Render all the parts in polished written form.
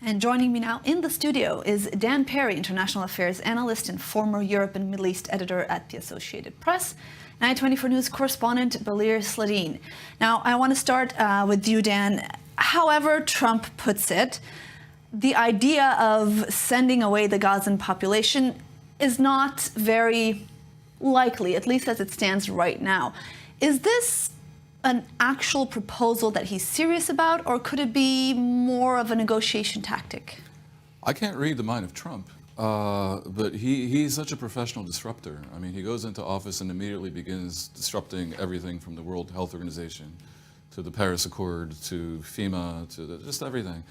And joining me now in the studio is Dan Perry, International Affairs Analyst and former Europe and Middle East Editor at the Associated Press, and I24 News correspondent Balir Sladin. Now, I want to start with you, Dan. However Trump puts it, the idea of sending away the Gazan population is not very likely, at least as it stands right now. Is this an actual proposal that he's serious about, or could it be more of a negotiation tactic? I can't read the mind of Trump, but he's such a professional disruptor. I mean, he goes into office and immediately begins disrupting everything from the World Health Organization to the Paris Accord to FEMA to just everything.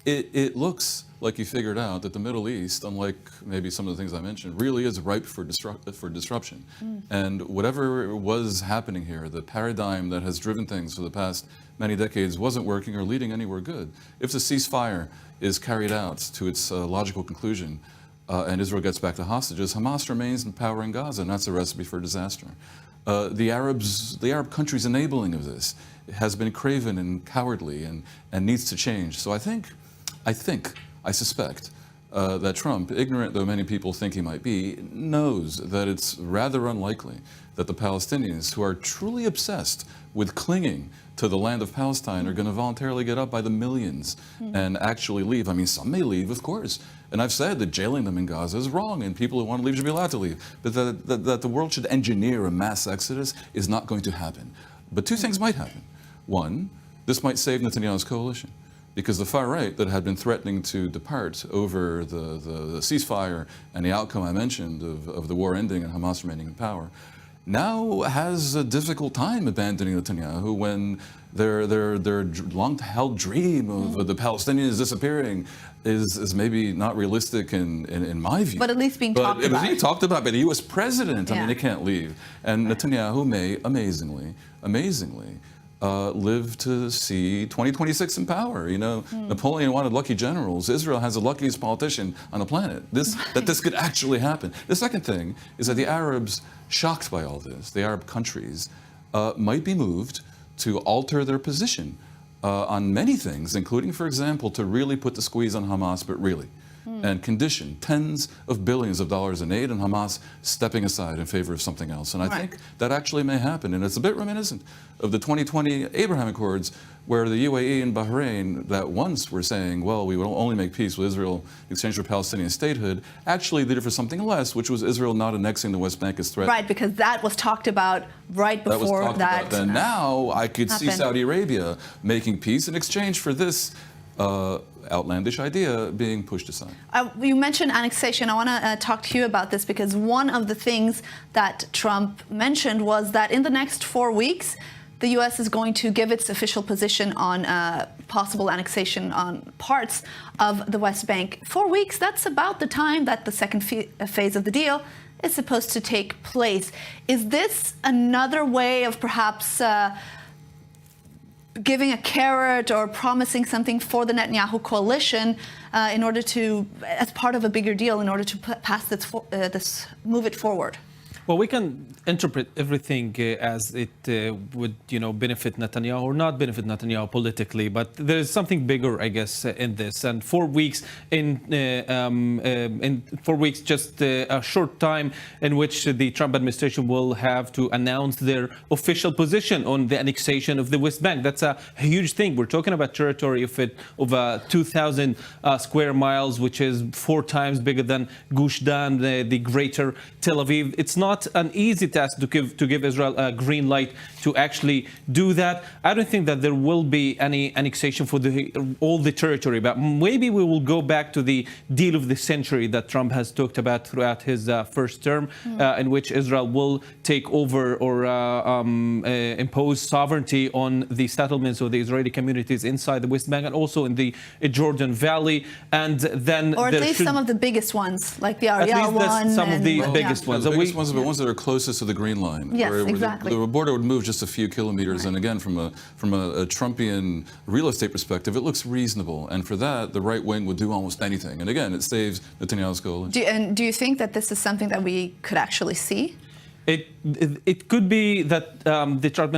It looks like he figured out that the Middle East, unlike maybe some of the things I mentioned, really is ripe for disruption. And whatever was happening here, the paradigm that has driven things for the past many decades wasn't working or leading anywhere good. If the ceasefire is carried out to its logical conclusion and Israel gets back the hostages, Hamas remains in power in Gaza, and that's a recipe for disaster. The Arab countries' enabling of this has been craven and cowardly and needs to change. So I suspect that Trump, ignorant though many people think he might be, knows that it's rather unlikely that the Palestinians, who are truly obsessed with clinging to the land of Palestine, are going to voluntarily get up by the millions and actually leave. I mean, some may leave, of course. And I've said that jailing them in Gaza is wrong, and people who want to leave should be allowed to leave. But that the world should engineer a mass exodus is not going to happen. But two things might happen. One, this might save Netanyahu's coalition, because the far right that had been threatening to depart over the ceasefire and the outcome I mentioned of the war ending and Hamas remaining in power, now has a difficult time abandoning Netanyahu when their long-held dream of the Palestinians disappearing is maybe not realistic in my view. But at least being talked about. It was being talked about by the U.S. president. Yeah. I mean, it can't leave. And Netanyahu may, amazingly, live to see 2026 in power. You know, Napoleon wanted lucky generals. Israel has the luckiest politician on the planet. That this could actually happen. The second thing is that the Arabs, shocked by all this, the Arab countries, might be moved to alter their position on many things, including, for example, to really put the squeeze on Hamas, but really, and condition tens of billions of dollars in aid, and Hamas stepping aside in favor of something else. And I think that actually may happen. And it's a bit reminiscent of the 2020 Abraham Accords, where the UAE and Bahrain, that once were saying, well, we will only make peace with Israel in exchange for Palestinian statehood, actually did it for something less, which was Israel not annexing the West Bank as threat. Right, because that was talked about right before that. And now I could see Saudi Arabia making peace in exchange for this outlandish idea being pushed aside. You mentioned annexation. I want to talk to you about this, because one of the things that Trump mentioned was that in the next 4 weeks, the U.S. is going to give its official position on possible annexation on parts of the West Bank. 4 weeks, that's about the time that the second phase of the deal is supposed to take place. Is this another way of perhaps giving a carrot or promising something for the Netanyahu coalition in order to, as part of a bigger deal, in order to pass this, move it forward? Well, we can interpret everything as it would, benefit Netanyahu or not benefit Netanyahu politically. But there is something bigger, I guess, in this. And 4 weeks, in 4 weeks, just a short time in which the Trump administration will have to announce their official position on the annexation of the West Bank. That's a huge thing. We're talking about territory of 2,000 square miles, which is 4 times bigger than Gush Dan, the greater Tel Aviv. It's not an easy task to give Israel a green light to actually do that. I don't think that there will be any annexation for all the territory, but maybe we will go back to the deal of the century that Trump has talked about throughout his first term, in which Israel will take over or impose sovereignty on the settlements of the Israeli communities inside the West Bank and also in the Jordan Valley, and then or at least some of the biggest ones, like the Ariel one. Some of the biggest ones. The biggest ones are the ones that are closest to the Green Line. Yes, where exactly. The border would move just a few kilometers, and again, from a Trumpian real estate perspective, it looks reasonable. And for that, the right wing would do almost anything. And again, it saves Netanyahu's coalition. Do you think that this is something that we could actually see? It could be that the Trump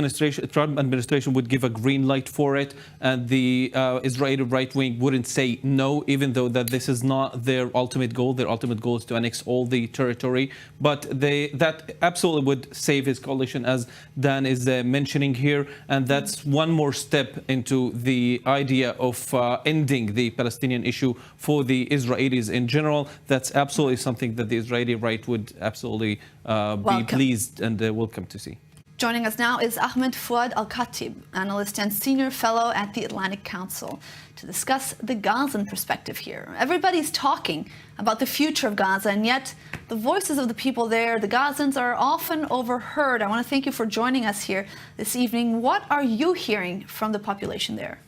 administration would give a green light for it, and the Israeli right wing wouldn't say no, even though that this is not their ultimate goal. Their ultimate goal is to annex all the territory. But that absolutely would save his coalition, as Dan is mentioning here, and that's one more step into the idea of ending the Palestinian issue for the Israelis in general. That's absolutely something that the Israeli right would absolutely be pleased and welcome to see. Joining us now is Ahmed Fouad Al-Khatib, analyst and senior fellow at the Atlantic Council, to discuss the Gazan perspective here. Everybody's talking about the future of Gaza, and yet the voices of the people there, the Gazans, are often overheard. I want to thank you for joining us here this evening. What are you hearing from the population there?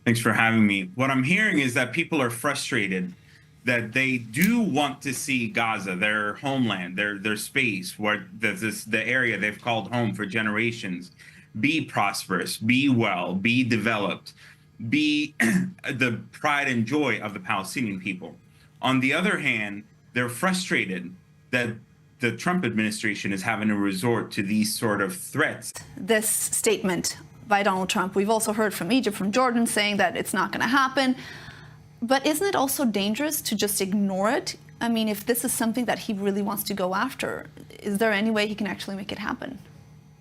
Thanks for having me. What I'm hearing is that people are frustrated that they do want to see Gaza, their homeland, their space, where the area they've called home for generations, be prosperous, be well, be developed, be the pride and joy of the Palestinian people. On the other hand, they're frustrated that the Trump administration is having to resort to these sort of threats. This statement by Donald Trump, we've also heard from Egypt, from Jordan, saying that it's not going to happen. But isn't it also dangerous to just ignore it? I mean, if this is something that he really wants to go after, is there any way he can actually make it happen?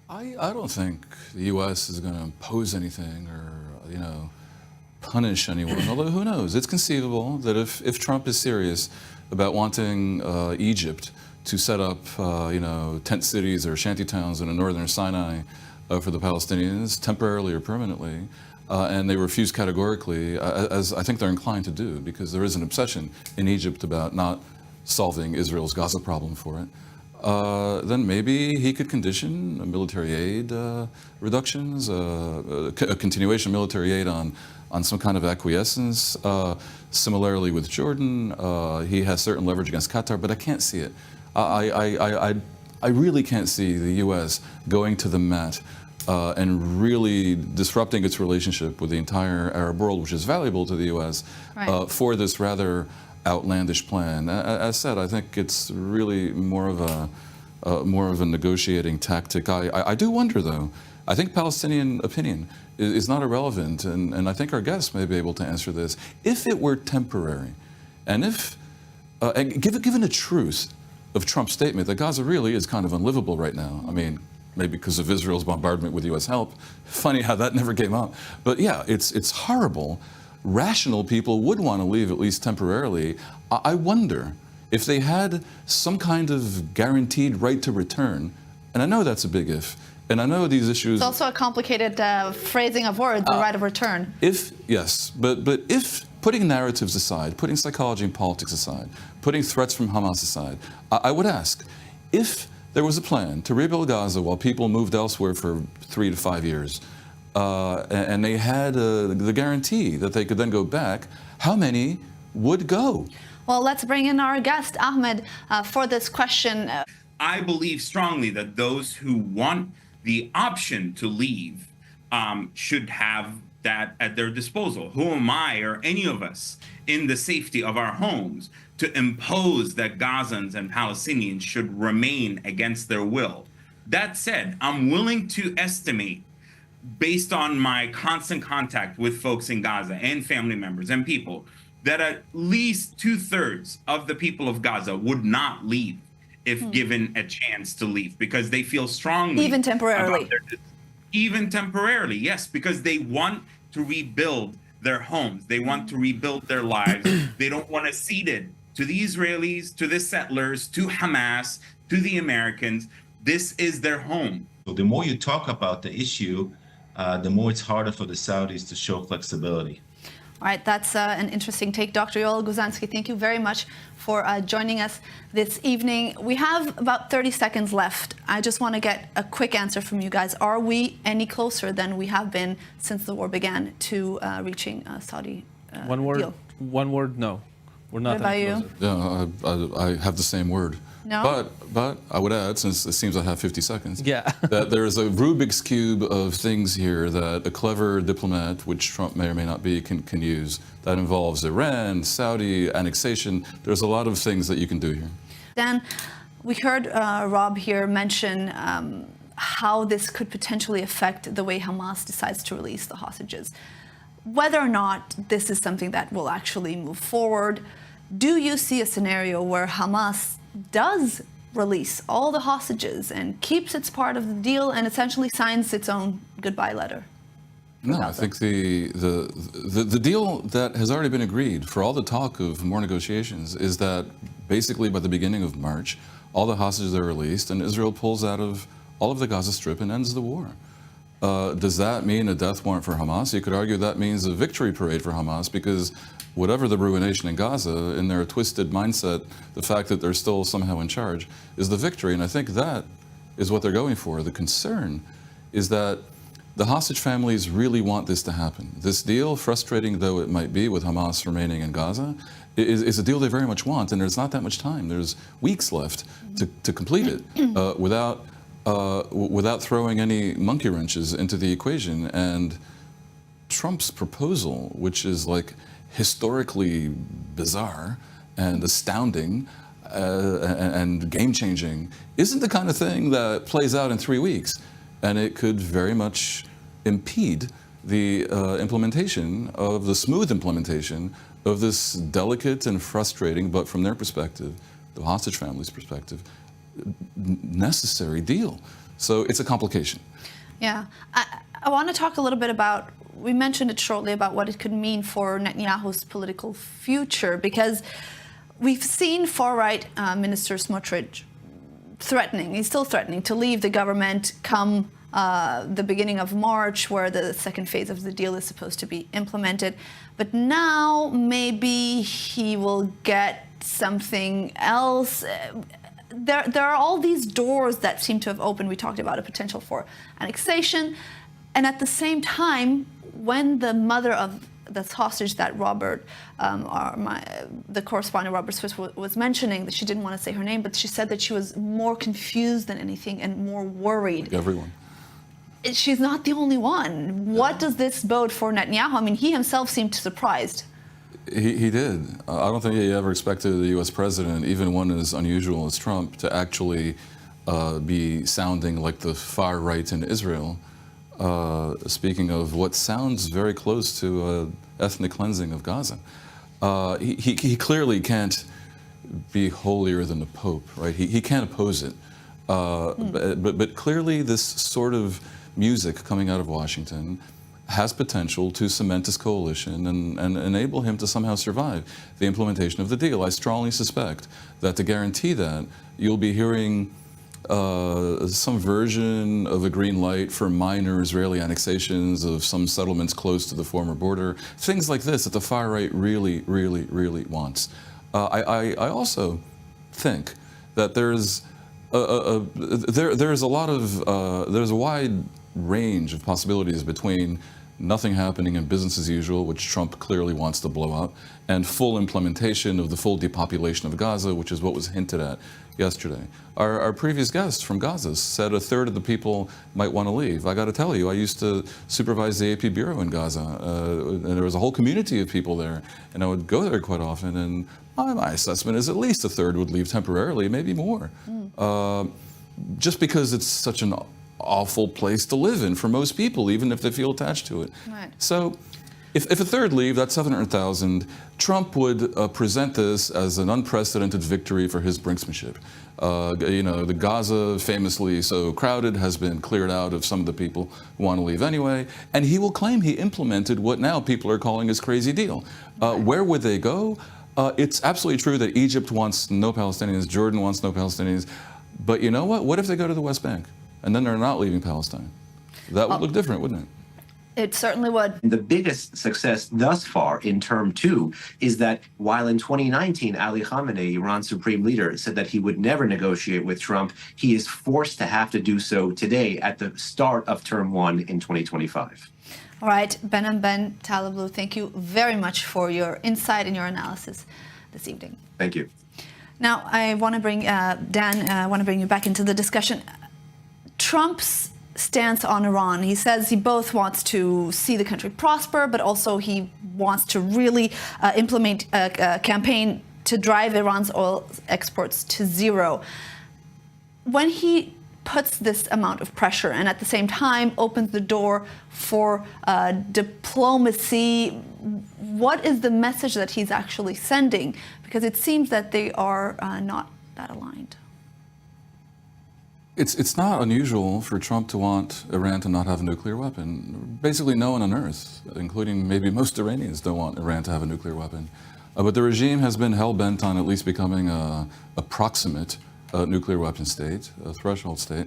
I don't think the U.S. is going to impose anything or, punish anyone, although who knows? It's conceivable that if Trump is serious about wanting Egypt to set up, tent cities or shanty towns in the northern Sinai for the Palestinians, temporarily or permanently, and they refuse categorically, as I think they're inclined to do, because there is an obsession in Egypt about not solving Israel's Gaza problem for it, then maybe he could condition military aid reductions, a continuation of military aid on some kind of acquiescence. Similarly with Jordan, he has certain leverage against Qatar, but I can't see it. I really can't see the U.S. going to the mat and really disrupting its relationship with the entire Arab world, which is valuable to the U.S., right, for this rather outlandish plan. As said, I think it's really more of a negotiating tactic. I do wonder, though. I think Palestinian opinion is not irrelevant, and I think our guests may be able to answer this. If it were temporary, and if, given the truth of Trump's statement that Gaza really is kind of unlivable right now, I mean, maybe because of Israel's bombardment with U.S. help. Funny how that never came up. But yeah, it's horrible. Rational people would want to leave, at least temporarily. I wonder if they had some kind of guaranteed right to return, and I know that's a big if, and I know these issues... It's also a complicated phrasing of words, the right of return. Yes, but if, putting narratives aside, putting psychology and politics aside, putting threats from Hamas aside, I would ask, if there was a plan to rebuild Gaza while people moved elsewhere for 3 to 5 years, and they had the guarantee that they could then go back, how many would go? Well, let's bring in our guest, Ahmed, for this question. I believe strongly that those who want the option to leave should have that at their disposal. Who am I or any of us in the safety of our homes to impose that Gazans and Palestinians should remain against their will? That said, I'm willing to estimate, based on my constant contact with folks in Gaza and family members and people, that at least 2/3 of the people of Gaza would not leave if given a chance to leave, because they feel strongly. Even temporarily. Even temporarily, yes, because they want to rebuild their homes. They want to rebuild their lives. They don't want to cede it to the Israelis, to the settlers, to Hamas, to the Americans. This is their home. So the more you talk about the issue, the more it's harder for the Saudis to show flexibility. All right, that's an interesting take. Dr. Yoel Guzanski, thank you very much for joining us this evening. We have about 30 seconds left. I just want to get a quick answer from you guys. Are we any closer than we have been since the war began to reaching a Saudi deal? One word, no. We're not What about any you? closer. Yeah, I have the same word. No? But I would add, since it seems I have 50 seconds, Yeah. that there is a Rubik's Cube of things here that a clever diplomat, which Trump may or may not be, can use. That involves Iran, Saudi, annexation. There's a lot of things that you can do here. Dan, We heard Rob here mention how this could potentially affect the way Hamas decides to release the hostages. Whether or not this is something that will actually move forward, do you see a scenario where Hamas does release all the hostages and keeps its part of the deal and essentially signs its own goodbye letter? No, I think the deal that has already been agreed, for all the talk of more negotiations, is that basically by the beginning of March, all the hostages are released and Israel pulls out of all of the Gaza Strip and ends the war. Does that mean a death warrant for Hamas? You could argue that means a victory parade for Hamas, because whatever the ruination in Gaza, in their twisted mindset, the fact that they're still somehow in charge is the victory. And I think that is what they're going for. The concern is that the hostage families really want this to happen. This deal, frustrating though it might be with Hamas remaining in Gaza, is a deal they very much want, and there's not that much time. There's weeks left to complete it without throwing any monkey wrenches into the equation. And Trump's proposal, which is like historically bizarre and astounding and game-changing, isn't the kind of thing that plays out in 3 weeks. And it could very much impede the implementation of the smooth implementation of this delicate and frustrating, but from their perspective, the hostage family's perspective, necessary deal. So it's a complication. Yeah. I want to talk a little bit about, we mentioned it shortly, about what it could mean for Netanyahu's political future, because we've seen far-right Minister Smotrich threatening, he's still threatening to leave the government come the beginning of March, where the second phase of the deal is supposed to be implemented. But now maybe he will get something else. There are all these doors that seem to have opened. We talked about a potential for annexation. And at the same time, when the mother of this hostage that Robert, the correspondent Robert Swiss was mentioning, that she didn't want to say her name, but she said that she was more confused than anything and more worried. Like everyone. She's not the only one. What does this bode for Netanyahu? I mean, he himself seemed surprised. He did. I don't think he ever expected the U.S. president, even one as unusual as Trump, to actually be sounding like the far right in Israel. Speaking of what sounds very close to ethnic cleansing of Gaza. He clearly can't be holier than the Pope, right? He can't oppose it. But clearly this sort of music coming out of Washington has potential to cement this coalition and enable him to somehow survive the implementation of the deal. I strongly suspect that to guarantee that, you'll be hearing some version of a green light for minor Israeli annexations of some settlements close to the former border. Things like this that the far right really, really, really wants. I also think that there's a wide range of possibilities between nothing happening and business as usual, which Trump clearly wants to blow up, and full implementation of the full depopulation of Gaza, which is what was hinted at yesterday. Our previous guest from Gaza said a third of the people might want to leave. I got to tell you, I used to supervise the AP bureau in Gaza, and there was a whole community of people there, and I would go there quite often, and my assessment is at least a third would leave temporarily, maybe more, just because it's such an awful place to live in for most people, even if they feel attached to it. Right. So if a third leave, that's 700,000. Trump would present this as an unprecedented victory for his brinksmanship. The Gaza, famously so crowded, has been cleared out of some of the people who want to leave anyway, and he will claim he implemented what now people are calling his crazy deal. Where would they go? It's absolutely true that Egypt wants no Palestinians, Jordan wants no Palestinians, but you know what? What if they go to the West Bank and then they're not leaving Palestine? That would look different, wouldn't it? It certainly would. The biggest success thus far in term two is that while in 2019, Ali Khamenei, Iran's supreme leader, said that he would never negotiate with Trump, he is forced to have to do so today at the start of term one in 2025. All right, Ben and Ben Taliblu, thank you very much for your insight and your analysis this evening. Thank you. Now, I want to bring, Dan, I want to bring you back into the discussion. Trump's stance on Iran, he says he both wants to see the country prosper, but also he wants to really implement a campaign to drive Iran's oil exports to zero. when he puts this amount of pressure and at the same time opens the door for diplomacy, what is the message that he's actually sending? Because it seems that they are not that aligned. It's not unusual for Trump to want Iran to not have a nuclear weapon. Basically, no one on earth, including maybe most Iranians, don't want Iran to have a nuclear weapon. But the regime has been hell-bent on at least becoming a proximate nuclear weapon state, a threshold state.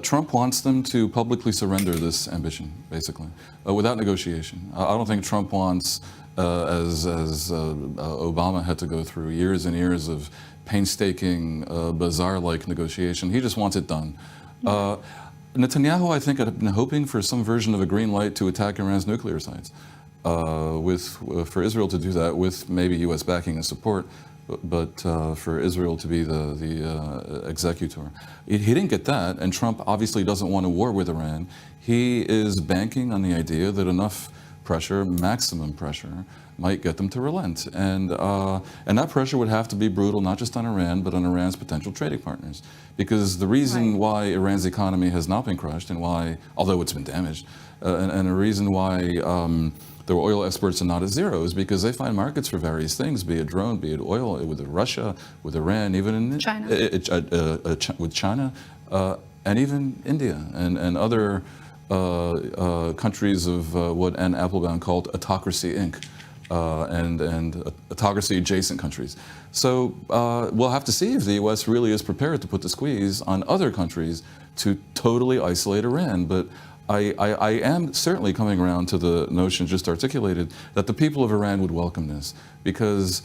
Trump wants them to publicly surrender this ambition, basically, without negotiation. I don't think Trump wants, as Obama had to go through years and years of painstaking, bazaar-like negotiation. He just wants it done. Netanyahu, I think, had been hoping for some version of a green light to attack Iran's nuclear sites, for Israel to do that with maybe U.S. backing and support, but for Israel to be the executor. He didn't get that, and Trump obviously doesn't want a war with Iran. He is banking on the idea that enough pressure, maximum pressure, might get them to relent. And that pressure would have to be brutal, not just on Iran, but on Iran's potential trading partners. Because the reason why Iran's economy has not been crushed, and why, although it's been damaged, and the reason why their oil exports are not at zero is because they find markets for various things, be it drone, be it oil, with Russia, with Iran, even in China. With China, and even India and other countries of what Anne Applebaum called autocracy Inc. And autocracy adjacent countries. So we'll have to see if the U.S. really is prepared to put the squeeze on other countries to totally isolate Iran. But I am certainly coming around to the notion just articulated that the people of Iran would welcome this, because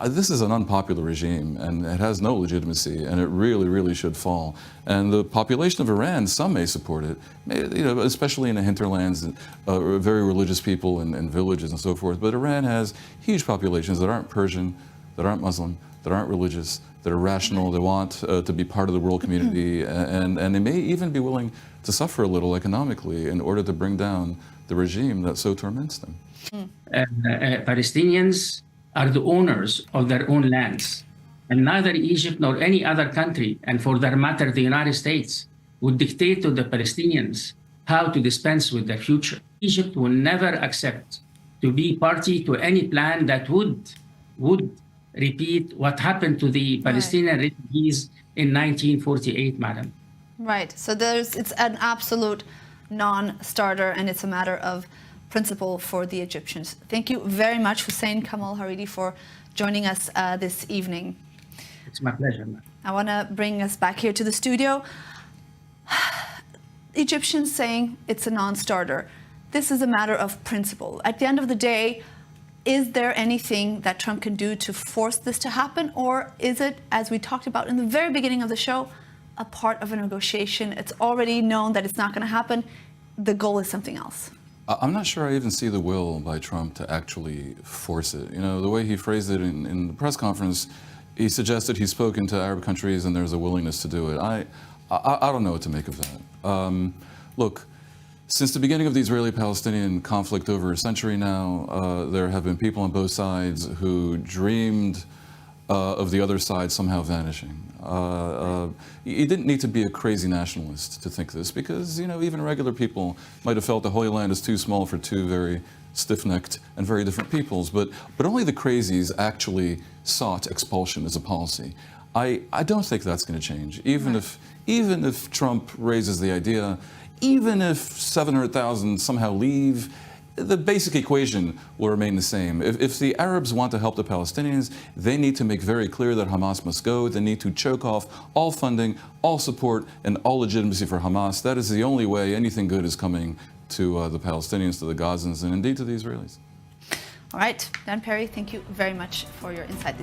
this is an unpopular regime and it has no legitimacy, and it really, really should fall. And the population of Iran, some may support it, especially in the hinterlands, very religious people and villages and so forth. But Iran has huge populations that aren't Persian, that aren't Muslim, that aren't religious, that are rational, that want to be part of the world community, and they may even be willing to suffer a little economically in order to bring down the regime that so torments them. Palestinians are the owners of their own lands. And neither Egypt nor any other country, and for that matter, the United States, would dictate to the Palestinians how to dispense with their future. Egypt will never accept to be party to any plan that would repeat what happened to the Palestinian refugees in 1948, madam. Right. So it's an absolute non-starter, and it's a matter of principle for the Egyptians. Thank you very much, Hussein Kamal Hariri, for joining us this evening. It's my pleasure, ma'am. I want to bring us back here to the studio. Egyptians saying it's a non-starter. This is a matter of principle. At the end of the day, is there anything that Trump can do to force this to happen? Or is it, as we talked about in the very beginning of the show, a part of a negotiation? It's already known that it's not going to happen. The goal is something else. I'm not sure I even see the will by Trump to actually force it. The way he phrased it in the press conference, he suggested he's spoken to Arab countries and there's a willingness to do it. I don't know what to make of that. Look, since the beginning of the Israeli-Palestinian conflict over a century now, there have been people on both sides who dreamed of the other side somehow vanishing. You didn't need to be a crazy nationalist to think this, because even regular people might have felt the Holy Land is too small for two very stiff-necked and very different peoples. But only the crazies actually sought expulsion as a policy. I don't think that's going to change, even if Trump raises the idea, even if 700,000 somehow leave. The basic equation will remain the same. If the Arabs want to help the Palestinians, they need to make very clear that Hamas must go. They need to choke off all funding, all support, and all legitimacy for Hamas. That is the only way anything good is coming to the Palestinians, to the Gazans, and indeed to the Israelis. All right, Dan Perry, thank you very much for your insight.